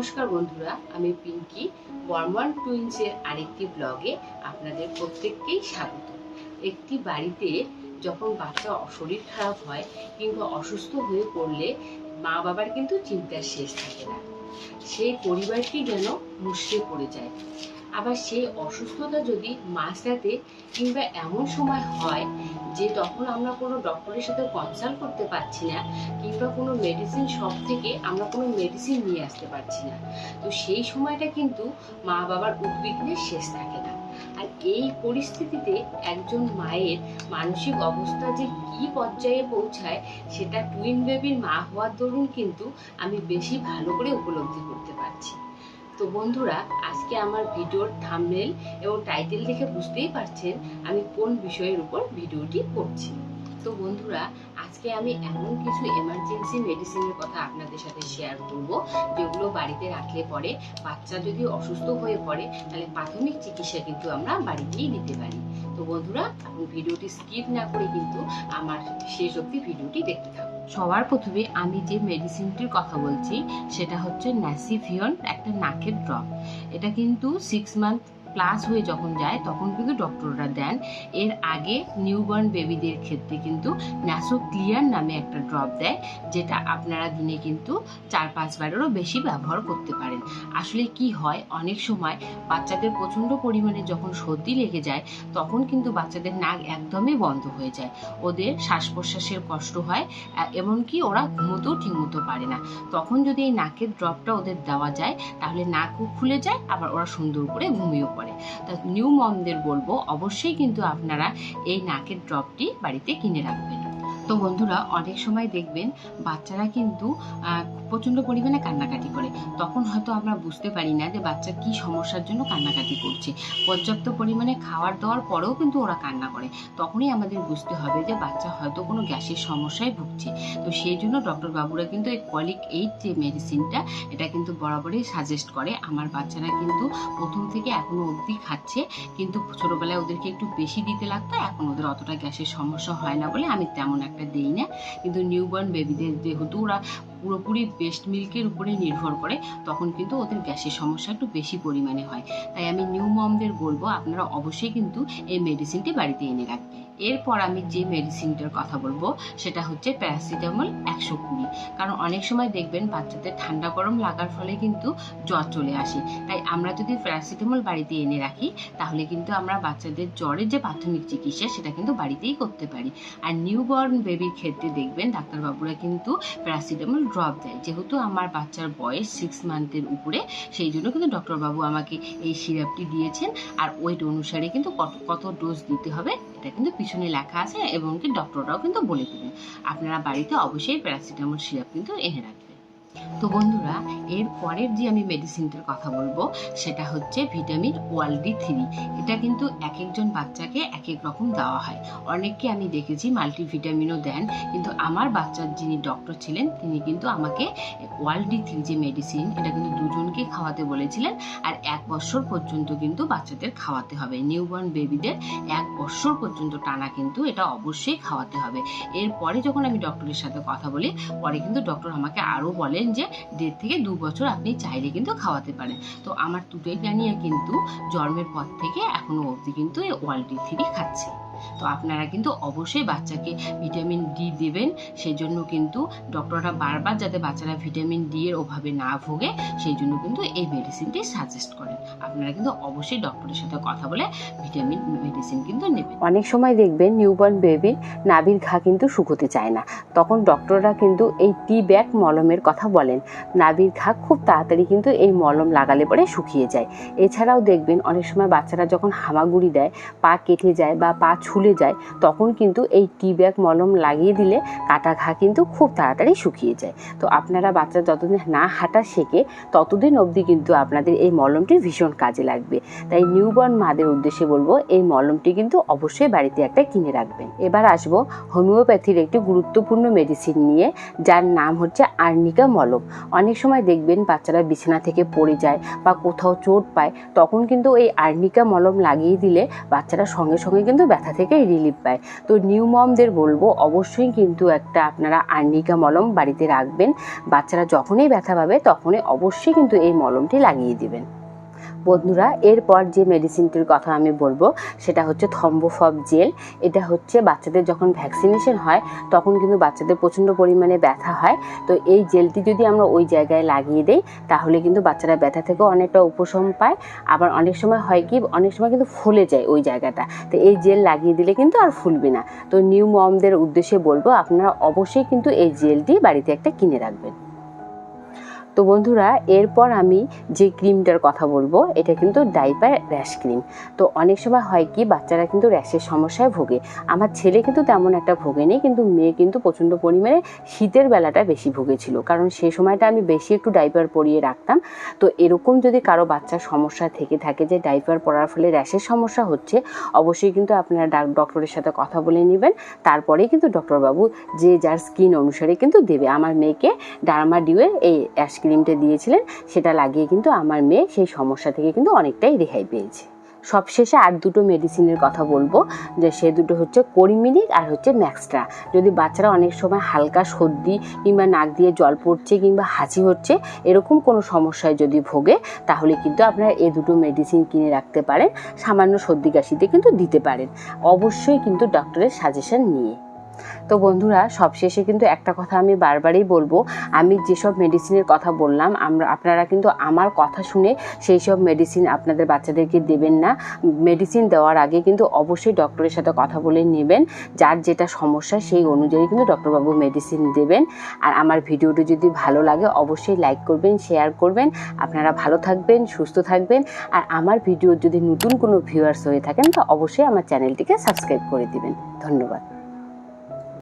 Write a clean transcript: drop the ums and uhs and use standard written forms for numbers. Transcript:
নমস্কার বন্ধুরা, আমি পিঙ্কি বর্মন টুইন্সের আরেকটি ব্লগে আপনাদের প্রত্যেককেই স্বাগত। একটি বাড়িতে যখন বাচ্চা শরীর খারাপ হয় কিংবা অসুস্থ হয়ে পড়লে মা বাবার কিন্তু চিন্তার শেষ থাকে না। সেই পরিবারটি যেন মুষড়ে পড়ে যায়। আবার সেই অসুস্থতা যদি মাঝরাতে কিংবা এমন সময় হয় যে তখন আমরা কোনো ডক্টরের সাথে কনসাল্ট করতে পারছি না কিংবা কোনো মেডিসিন শপ থেকে আমরা কোনো মেডিসিন নিয়ে আসতে পারছি না, তো সেই সময়টা কিন্তু মা বাবার উদ্বিগ্নের শেষ থাকে না। আর এই পরিস্থিতিতে একজন মায়ের মানসিক অবস্থা যে কি পর্যায়ে পৌঁছায় সেটা টুইন বেবির মা হওয়ার দরুন কিন্তু আমি বেশি ভালো করে উপলব্ধি করতে পারছি। তো বন্ধুরা, আজকে আমার ভিডিওর থাম্বনেল এবং টাইটেল দেখে বুঝতেই পারছেন আমি কোন বিষয়ের উপর ভিডিওটি করছি। তো বন্ধুরা, আজকে আমি এমন কিছু এমার্জেন্সি মেডিসিনের কথা আপনাদের সাথে শেয়ার করব যেগুলো বাড়িতে রাখলে পরে বাচ্চা যদি অসুস্থ হয়ে পড়ে তাহলে প্রাথমিক চিকিৎসা কিন্তু আমরা বাড়িতেই দিতে পারি। তো বন্ধুরা, আপনি ভিডিওটি স্কিপ না করে কিন্তু আমার শেষ অবধি ভিডিওটি দেখতে থাকুন। সবার প্রথমে আমি যে মেডিসিনটির কথা বলছি সেটা হচ্ছে ন্যাসিভিয়ন, একটা নাকের ড্রপ। এটা কিন্তু 6 মান্থ প্লাস হয়ে যখন যায় তখন কিন্তু ডক্টররা দেন। এর আগে নিউবর্ন বেবিদের ক্ষেত্রে কিন্তু ন্যাসোক্লিয়ার নামে একটা ড্রপ দেয়, যেটা আপনারা দিনে কিন্তু 4-5 বারেরও বেশি ব্যবহার করতে পারেন। আসলে কি হয়, অনেক সময় বাচ্চাদের প্রচণ্ড পরিমাণে যখন সর্দি লেগে যায় তখন কিন্তু বাচ্চাদের নাক একদমই বন্ধ হয়ে যায়, ওদের শ্বাস প্রশ্বাসের কষ্ট হয়, এমনকি ওরা ঘুমোতেও ঠিকমতো পারে না। তখন যদি এই নাকের ড্রপটা ওদের দেওয়া যায় তাহলে নাকও খুলে যায়, আবার ওরা সুন্দর করে ঘুমিয়েও পড়ে। তা নিউ মমদের বলবো অবশ্যই কিন্তু আপনারা এই নাকের ড্রপটি বাড়িতে কিনে রাখবেন। তো বন্ধুরা, অনেক সময় দেখবেন বাচ্চারা কিন্তু প্রচণ্ড পরিমাণে কান্নাকাটি করে, তখন হয়তো আমরা বুঝতে পারি না যে বাচ্চা কি সমস্যার জন্য কান্নাকাটি করছে। পর্যাপ্ত পরিমাণে খাবার দেওয়ার পরেও কিন্তু ওরা কান্না করে, তখনই আমাদের বুঝতে হবে যে বাচ্চা হয়তো কোনো গ্যাসের সমস্যায় ভুগছে। তো সেই জন্য ডক্টর বাবুরা কিন্তু এই কলিক 8 যে মেডিসিনটা, এটা কিন্তু বরাবরই সাজেস্ট করে। আমার বাচ্চারা কিন্তু প্রথম থেকে এখনো অবধি খাচ্ছে, কিন্তু ছোটবেলায় ওদেরকে একটু বেশি দিতে লাগতো, এখন ওদের অতটা গ্যাসের সমস্যা হয় না বলে আমি তেমন একটা দেই না। কিন্তু নিউবর্ন বেবিদের যেহেতু ওরা পুরোপুরি ব্রেস্ট মিল্কের উপরে নির্ভর করে, তখন কিন্তু ওদের গ্যাসের সমস্যা একটু বেশি পরিমাণে হয়। তাই আমি নিউ মমদের বলবো আপনারা অবশ্যই কিন্তু এই মেডিসিনটি বাড়িতে এনে রাখবেন। এরপর আমি যে মেডিসিনটার কথা বলবো সেটা হচ্ছে প্যারাসিটামল 120। কারণ অনেক সময় দেখবেন বাচ্চাদের ঠান্ডা গরম লাগার ফলে কিন্তু জ্বর চলে আসে, তাই আমরা যদি প্যারাসিটামল বাড়িতে এনে রাখি তাহলে কিন্তু আমরা বাচ্চাদের জ্বরের যে প্রাথমিক চিকিৎসা সেটা কিন্তু বাড়িতেই করতে পারি। আর নিউবর্ন বেবির ক্ষেত্রে দেখবেন ডাক্তারবাবুরা কিন্তু প্যারাসিটামল ড্রপ দেয়। যেহেতু আমার বাচ্চার বয়স 6 মান্থের উপরে, সেই জন্য কিন্তু ডক্টরবাবু আমাকে এই সিরাপটি দিয়েছেন। আর ওয়েট অনুসারে কিন্তু কত ডোজ দিতে হবে এটা কিন্তু পিছনে লেখা আছে, এবং কি ডক্টররাও কিন্তু বলে দেবেন। আপনারা বাড়িতে অবশ্যই প্যারাসিটামল সিরাপ কিন্তু এনে রাখবেন। তো বন্ধুরা, এর পরের যে আমি মেডিসিনটার কথা বলবো সেটা হচ্ছে ভিটামিন OD3। এটা কিন্তু এক একজন বাচ্চাকে এক এক রকম দেওয়া হয়। অনেককে আমি দেখেছি মাল্টিভিটামিনও দেন, কিন্তু আমার বাচ্চার যিনি ডক্টর ছিলেন তিনি কিন্তু আমাকে OD3 যে মেডিসিন এটা কিন্তু দুজনকে খাওয়াতে বলেছিলেন। আর 1 বছর পর্যন্ত কিন্তু বাচ্চাদের খাওয়াতে হবে। নিউবর্ন বেবিদের 1 বছর পর্যন্ত টানা কিন্তু এটা অবশ্যই খাওয়াতে হবে। এরপরে যখন আমি ডক্টরের সাথে কথা বলি, পরে কিন্তু ডক্টর আমাকে আরও বলেন যে 1.5 থেকে 2 বছর আপনি চাইলে কিন্তু খাওয়াতে পারেন। তো আমার দুটোই নিয়ে কিন্তু জন্মের পর থেকে এখনো অবধি কিন্তু এই OD3 খাচ্ছে। তো আপনারা কিন্তু অবশ্যই বাচ্চাকে ভিটামিন ডি দেবেন। সেই জন্য কিন্তু ডক্টররা বারবার যাতে বাচ্চারা ভিটামিন ডি এর অভাবে না ভোগে সেই জন্য কিন্তু এই মেডিসিনটি সাজেস্ট করেন। আপনারা কিন্তু অবশ্যই ডক্টরের সাথে কথা বলে ভিটামিন মেডিসিন কিন্তু নেবেন। অনেক সময় দেখবেন নিউবর্ন বেবির নাভির ঘা কিন্তু শুকোতে চায় না, তখন ডক্টররা কিন্তু এই টি ব্যাগ মলমের কথা বলেন। নাভির ঘা খুব তাড়াতাড়ি কিন্তু এই মলম লাগালে পরে শুকিয়ে যায়। এছাড়াও দেখবেন অনেক সময় বাচ্চারা যখন হামাগুড়ি দেয়, পা কেটে যায় বা পা ছুলে যায়, তখন কিন্তু এই টি ব্যাগ মলম লাগিয়ে দিলে কাটা ঘা কিন্তু খুব তাড়াতাড়ি শুকিয়ে যায়। তো আপনারা বাচ্চা যতদিন না হাঁটা শেখে ততদিন অবধি কিন্তু আপনাদের এই মলমটি ভীষণ কাজে লাগবে। তাই নিউবর্ন মাদের উদ্দেশ্যে বলবো এই মলমটি কিন্তু অবশ্যই বাড়িতে একটা কিনে রাখবেন। এবার আসবো হোমিওপ্যাথির একটি গুরুত্বপূর্ণ মেডিসিন নিয়ে, যার নাম হচ্ছে আর্নিকা মলম। অনেক সময় দেখবেন বাচ্চারা বিছানা থেকে পড়ে যায় বা কোথাও চোট পায়, তখন কিন্তু এই আর্নিকা মলম লাগিয়ে দিলে বাচ্চারা সঙ্গে সঙ্গে কিন্তু ব্যথা থেকে রিলিফ পায়। তো নিউ মমদের বলবো অবশ্যই কিন্তু একটা আপনারা আর্নিকা মলম বাড়িতে রাখবেন। বাচ্চারা যখনই ব্যথা পাবে তখনই অবশ্যই কিন্তু এই মলমটি লাগিয়ে দিবেন। বন্ধুরা, এরপর যে মেডিসিনটির কথা আমি বলবো সেটা হচ্ছে থম্বোফব জেল। এটা হচ্ছে বাচ্চাদের যখন ভ্যাকসিনেশন হয় তখন কিন্তু বাচ্চাদের প্রচণ্ড পরিমাণে ব্যথা হয়। তো এই জেলটি যদি আমরা ওই জায়গায় লাগিয়ে দিই তাহলে কিন্তু বাচ্চারা ব্যথা থেকেও অনেকটা উপশম পায়। আবার অনেক সময় হয় কি, অনেক সময় কিন্তু ফুলে যায় ওই জায়গাটা, তো এই জেল লাগিয়ে দিলে কিন্তু আর ফুলবে না। তো নিউ মমদের উদ্দেশ্যে বলবো আপনারা অবশ্যই কিন্তু এই জেলটি বাড়িতে একটা কিনে রাখবেন। তো বন্ধুরা, এরপর আমি যে ক্রিমটার কথা বলবো এটা কিন্তু ডাইপার র্যাশ ক্রিম। তো অনেক সময় হয় কি, বাচ্চারা কিন্তু র্যাশের সমস্যায় ভোগে। আমার ছেলে কিন্তু তেমন একটা ভোগেনি, কিন্তু মেয়ে কিন্তু প্রচণ্ড পরিমাণে শীতের বেলাটা বেশি ভুগেছিল, কারণ সেই সময়টা আমি বেশি একটু ডাইপার পরিয়ে রাখতাম। তো এরকম যদি কারো বাচ্চার সমস্যা থেকে থাকে যে ডাইপার পরার ফলে র্যাশের সমস্যা হচ্ছে, অবশ্যই কিন্তু আপনারা ডক্টরের সাথে কথা বলে নেবেন। তারপরেই কিন্তু ডক্টরবাবু যে যার স্কিন অনুসারে কিন্তু দেবে। আমার মেয়েকে ডার্মাডিউয়ের এই অ্যাশ ক্রিমটা দিয়েছিলেন, সেটা লাগিয়ে কিন্তু আমার মেয়ে সেই সমস্যা থেকে কিন্তু অনেকটাই রেহাই পেয়েছে। সবশেষে আর দুটো মেডিসিনের কথা বলবো, যে সে দুটো হচ্ছে কোরিমিনিক আর হচ্ছে ম্যাক্সট্রা। যদি বাচ্চারা অনেক সময় হালকা সর্দি কিংবা নাক দিয়ে জল পড়ছে কিংবা হাঁচি হচ্ছে এরকম কোনো সমস্যায় যদি ভোগে, তাহলে কিন্তু আপনারা এই দুটো মেডিসিন কিনে রাখতে পারেন। সামান্য সর্দি কাশিতে কিন্তু দিতে পারেন, অবশ্যই কিন্তু ডক্টরের সাজেশন নিয়ে। তো বন্ধুরা, সবশেষে কিন্তু একটা কথা আমি বারবারই বলবো, আমি যেসব মেডিসিনের কথা বললাম আপনারা কিন্তু আমার কথা শুনে সেই সব মেডিসিন আপনাদের বাচ্চাদেরকে দেবেন না। মেডিসিন দেওয়ার আগে কিন্তু অবশ্যই ডক্টরের সাথে কথা বলে নেবেন। যার যেটা সমস্যা সেই অনুযায়ী কিন্তু ডক্টরবাবু মেডিসিন দেবেন। আর আমার ভিডিওটি যদি ভালো লাগে অবশ্যই লাইক করবেন, শেয়ার করবেন। আপনারা ভালো থাকবেন, সুস্থ থাকবেন। আর আমার ভিডিও যদি নতুন কোনো ভিউয়ার্স হয়ে থাকেন তো অবশ্যই আমার চ্যানেলটিকে সাবস্ক্রাইব করে দিবেন। ধন্যবাদ।